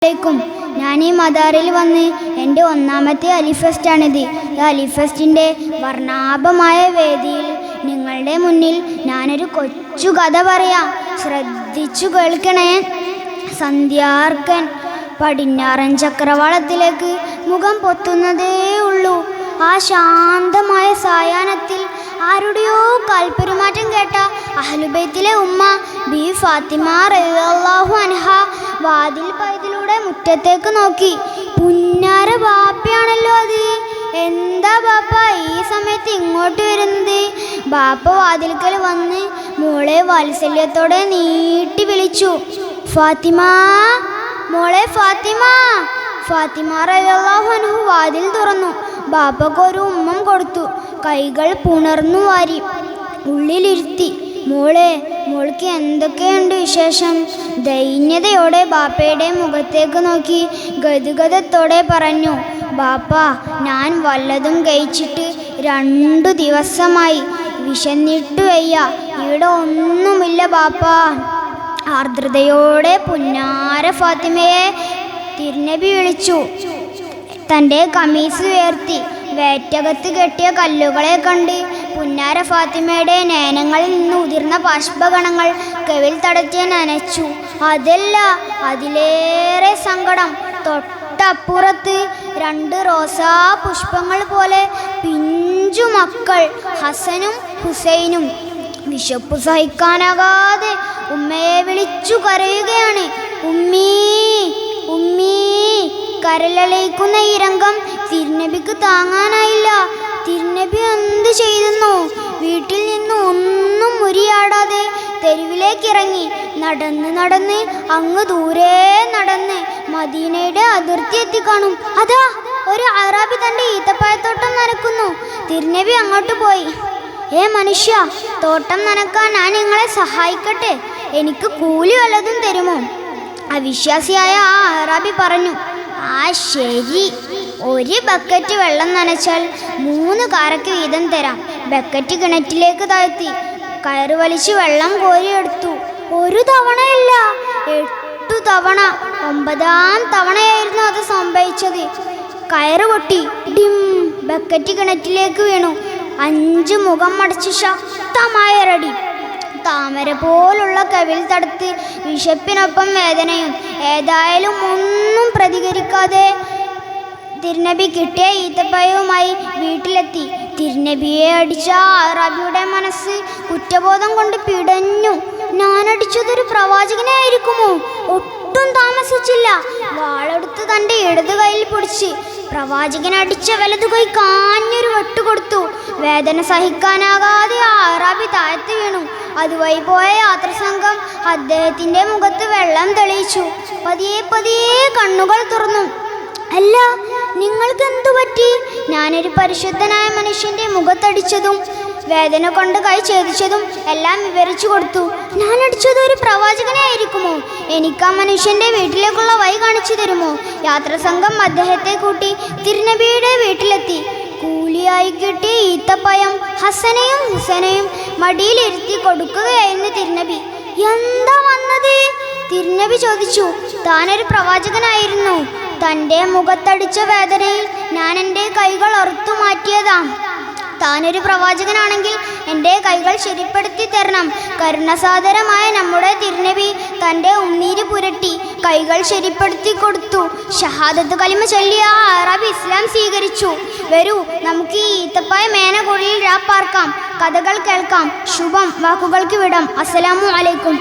ും ഞാൻ ഈ മദാറിൽ വന്ന് എൻ്റെ ഒന്നാമത്തെ അലിഫെസ്റ്റാണിത്. ഈ അലിഫെസ്റ്റിൻ്റെ വർണ്ണാഭമായ വേദിയിൽ നിങ്ങളുടെ മുന്നിൽ ഞാനൊരു കൊച്ചു കഥ പറയാം. ശ്രദ്ധിച്ചു കേൾക്കണേ. സന്ധ്യാർക്കൻ പടിഞ്ഞാറൻ ചക്രവാളത്തിലേക്ക് മുഖം പൊത്തുന്നതേ ഉള്ളൂ. ആ ശാന്തമായ സായാഹ്നത്തിൽ ആരുടെയോ കാൽപ്പെരുമാറ്റം കേട്ട അഹ്ലുബൈത്തിലെ ഉമ്മ ബി ഫാത്തിമ റളിയല്ലാഹു അൻഹ വാതിൽ പൈതിലൂടെ മുറ്റത്തേക്ക് നോക്കി. പുന്നാര ബാപ്പയാണല്ലോ അത്. എന്താ ബാപ്പ ഈ സമയത്ത് ഇങ്ങോട്ട് വരുന്നത്? ബാപ്പ വാതിൽക്കൽ വന്ന് മോളെ വാത്സല്യത്തോടെ നീട്ടി വിളിച്ചു. ഫാത്തിമ, മോളെ ഫാത്തിമ. ഫാത്തിമ റളിയല്ലാഹു അൻഹ വാതിൽ തുറന്നു. ബാപ്പക്കൊരു ഉമ്മം കൊടുത്തു. കൈകൾ പുണർന്നു വാരി ഉള്ളിലിരുത്തി. മോൾക്ക് എന്തൊക്കെയുണ്ട് വിശേഷം? ദൈന്യതയോടെ ബാപ്പയുടെ മുഖത്തേക്ക് നോക്കി ഗദ്ഗദത്തോടെ പറഞ്ഞു. ബാപ്പ, ഞാൻ വല്ലതും കഴിച്ചിട്ട് 2 ദിവസമായി. വിശന്നിട്ട് വയ്യ. ഇവിടെ ഒന്നുമില്ല ബാപ്പ. ആർദ്രതയോടെ പുന്നാര ഫാത്തിമയെ തിരുനബി വിളിച്ചു. തൻ്റെ കമീസ് ഉയർത്തി വേറ്റകത്ത് കെട്ടിയ കല്ലുകളെ കണ്ട് പുന്നാര ഫാത്തിമയുടെ നയനങ്ങളിൽ നിന്ന് ഉതിർന്ന ബാഷ്പകണങ്ങൾ കവിൽ തടത്തി നനച്ചു. അതല്ല, അതിലേറെ സങ്കടം. തൊട്ടപ്പുറത്ത് 2 റോസാ പുഷ്പങ്ങൾ പോലെ പിഞ്ചു മക്കൾ ഹസനും ഹുസൈനും വിശപ്പ് സഹിക്കാനാകാതെ ഉമ്മയെ വിളിച്ചു കരയുകയാണ്. ഉമ്മീ, ഉമ്മീ. കരളലിക്കുന്ന ഈ രംഗം തിരുനബിക്ക് താങ്ങാനായില്ല. തിരുനബി എന്ത് ചെയ്തെന്നോ? വീട്ടിൽ നിന്ന് ഒന്നും മുരിയാടാതെ തെരുവിലേക്കിറങ്ങി. നടന്ന് അങ്ങ് ദൂരെ നടന്ന് മദീനയുടെ അതിർത്തി എത്തിക്കാണും. അതാ ഒരു അറാബി തൻ്റെ ഈത്തപ്പഴത്തോട്ടം നനക്കുന്നു. തിരുനബി അങ്ങോട്ട് പോയി. മനുഷ്യ, തോട്ടം നനക്കാൻ ഞാൻ നിങ്ങളെ സഹായിക്കട്ടെ? എനിക്ക് കൂലി വല്ലതും തരുമോ? അവിശ്വാസിയായ ആ അറാബി പറഞ്ഞു. ശരി, 1 ബക്കറ്റ് വെള്ളം നനച്ചാൽ 3 കാരക്ക് വീതം തരാം. ബക്കറ്റ് കിണറ്റിലേക്ക് താഴ്ത്തി കയറ് വലിച്ച് വെള്ളം കോരിയെടുത്തു. 1 തവണയല്ല, 8 തവണ. 9ാം തവണയായിരുന്നു അത് സംഭവിച്ചത്. കയറ് പൊട്ടി. ഡിം. ബക്കറ്റ് കിണറ്റിലേക്ക് വീണു. 5 മുഖം മടച്ച് ശക്തമായൊരടി. താമര പോലുള്ള കവിൽ തടുത്ത് വിശപ്പിനൊപ്പം വേദനയും. ഏതായാലും ഒന്നും പ്രതികരിക്കാതെ തിരുനബി കിട്ടിയ ഈത്തപ്പഴവുമായി വീട്ടിലെത്തി. തിരുനബിയെ അടിച്ച അറാബിയുടെ മനസ്സ് കുറ്റബോധം കൊണ്ട് പിടഞ്ഞു. ഞാനടിച്ചതൊരു പ്രവാചകനെ ആയിരിക്കുമോ? ഒട്ടും താമസിച്ചില്ല. വാളെടുത്ത് തൻ്റെ ഇടതു കൈയിൽ പിടിച്ച് പ്രവാചകൻ അടിച്ച വലതു കൈ കാഞ്ഞൊരു വെട്ടുകൊടുത്തു. വേദന സഹിക്കാനാകാതെ ആ അറാബി താഴ്ത്തി വീണു. അതുവഴി പോയ യാത്രസംഘം അദ്ദേഹത്തിൻ്റെ മുഖത്ത് വെള്ളം തെളിയിച്ചു. പതിയെ കണ്ണുകൾ തുറന്നു. അല്ല, നിങ്ങൾക്ക് എന്തു പറ്റി? ഞാനൊരു പരിശുദ്ധനായ മനുഷ്യൻ്റെ മുഖത്തടിച്ചതും വേദന കൊണ്ട് കൈ ഛേദിച്ചതും എല്ലാം വിവരിച്ചു കൊടുത്തു. ഞാൻ അടിച്ചത് ഒരു പ്രവാചകനെ ആയിരിക്കുമോ? എനിക്ക് ആ മനുഷ്യൻ്റെ വീട്ടിലേക്കുള്ള വഴി കാണിച്ചു തരുമോ? യാത്രസംഘം അദ്ദേഹത്തെ കൂട്ടി തിരുനബിയുടെ വീട്ടിലെത്തി. കൂലിയായി കിട്ടിയ ഈത്തപ്പഴം ഹസനെയും ഹുസനെയും മടിയിലിരുത്തി കൊടുക്കുകയായിരുന്നു തിരുനബി. എന്താ വന്നത്? തിരുനബി ചോദിച്ചു. താനൊരു പ്രവാചകനായിരുന്നു. തൻ്റെ മുഖത്തടിച്ച വേദനയിൽ ഞാൻ എൻ്റെ കൈകൾ അറുത്തു മാറ്റിയതാ. താനൊരു പ്രവാചകനാണെങ്കിൽ എൻ്റെ കൈകൾ ശരിപ്പെടുത്തി തരണം. കരുണസാദരമായ നമ്മുടെ തിരുനബി തൻ്റെ ഉണ്ണീര് പുരട്ടി കൈകൾ ശരിപ്പെടുത്തി കൊടുത്തു. ഷഹാദത്ത് കലിമ ചൊല്ലിയ ആ അറാബി ഇസ്ലാം സ്വീകരിച്ചു. വരൂ, നമുക്ക് ഈ ഈത്തപ്പഴ മേനകുഴിയിൽ രാപ്പാർക്കാം, കഥകൾ കേൾക്കാം. ശുഭം വാക്കുകൾക്ക് വിടാം. അസ്സലാമു അലൈക്കും.